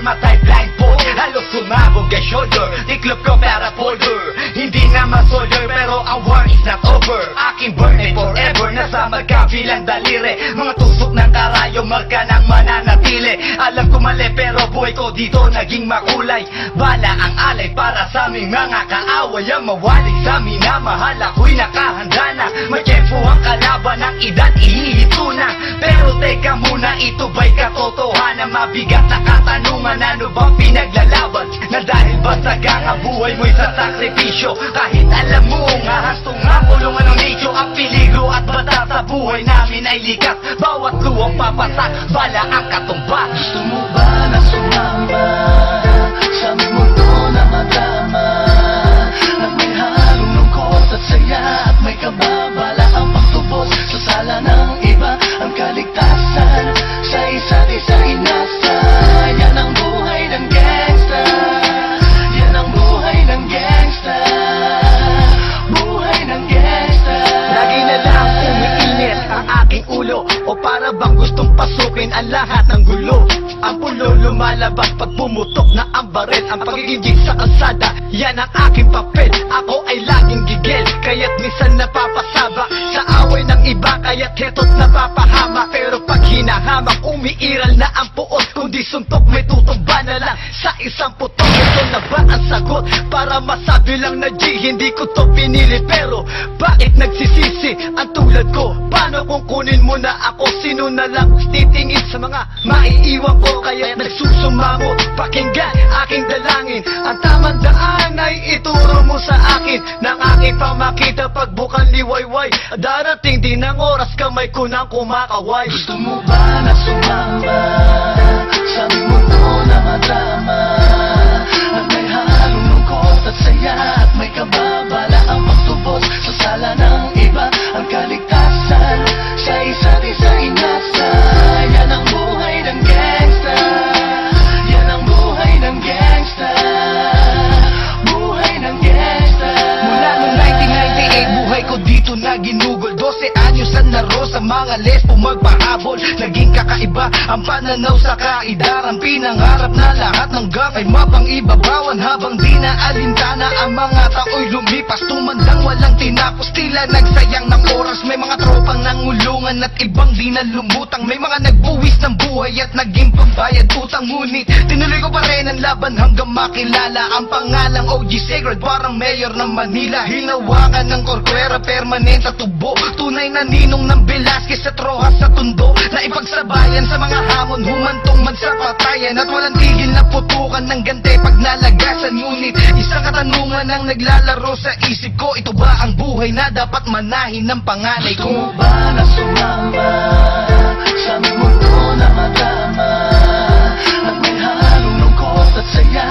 matay blindfold. Halos sumabog kay shoulder, tiklop ko para folder. Hindi na masolder pero ang war is not over. Aking burning forever, nasa magkabilang daliri. Mga tusok ng karayo, marka ng mananatili. Alam ko mali pero buhay ko dito naging makulay. Bala ang alay para sa aming mga kaaway. Ang mawalig sa minamahal, ako'y nakahanda na. May tempo ang kalaban ng edad, ihihito na. Pero teka muna, ito ba'y katotohanan? Mabigat na katanungan, ano bang pinaglalaban? Na dahil basta ang buhay mo'y sa sakripisyo. Kahit alam mo, ngahasto nga kulungan ng nicho. Ang peligro at bata sa buhay namin ay likas. Bawat luwang papasak, bala ang katumba. Gusto mo ba na sumama sa aming mundo na madama? Na may halong lungkot at saya at may kababala ang pagtubos sa sala ng iba. Ang kaligtasan sa isa't isa inasa. Yan ang buhay ng gangsta. Yan ang buhay ng gangsta. Buhay ng gangsta. Lagi na lang umiinit ang aking ulo, o para bang gustong pasukin ang lahat ng gulo. Ang pulo lumalabas pag pumutok na ang baril. Ang pagiging sa kalsada, yan ang aking papel. Ako ay laging gigil, kaya't minsan napapasaba sa away ng iba, kaya't heto't napapahama. Pero pag hinahamak, umiiral na ang puot. Kundi suntok, may tutumba na lang sa isang putok. Ito na ba ang sagot? Para masabi lang na G, hindi ko to pinili. Pero bakit nagsisisi ang tulad ko? Paano kung kunin mo na ako? Sino na lang titingin sa mga maiiwan ko? Kaya nagsusumamo, pakinggan aking dalangin. Ang tamang daan ay ituro mo sa akin. Nang aking pamakita pagbukan liwayway. Darating din ang oras, kamay ko nang kumakaway. Gusto mo ba na sumama sa aming mundo na madama? At may halong lungkot at saya at may kababala ang pagtubos sa sala ng iba. Ang kaligtasan sa isa't isa inasa. Yan ang buhay ng gangsta. Yan ang buhay ng gangsta. Buhay ng gangsta. Mula noong 1998, buhay ko dito na ginugol. 12 anyos ang naro sa mga lesbo magpahabol. Naging kakaiba ang pananaw sa kaidaran. Pinangarap na lahat ng gang ay mapang-ibabawan. Habang di na alintana ang mga tao'y lumipas. Tumandang walang tinapos, tila nagsayang ng oras. May mga tropang nangulungan at ibang di na lumutang. May mga nagbuwis ng buhay at naging pambayad utang. Ngunit tinuloy ko pa rin ang laban hanggang makilala ang pangalang OG Sacred, parang mayor ng Manila. Hinawakan ng Corcuera, permanent at tubo. Tunay na ninong ng Velasquez at Rojas sa Tondo. Na ipagsabayan sa mga hamon, humantong man sa patayan. At walang tigil na putukan ng gante pag nalagasan. Ngunit isang katanungan ang naglalaro sa isip ko. Ito ba ang buhay na dapat manahin ng panganay Gusto ko? mo ba na sumama sa aming mundo na madama? At may halong lungkot at saya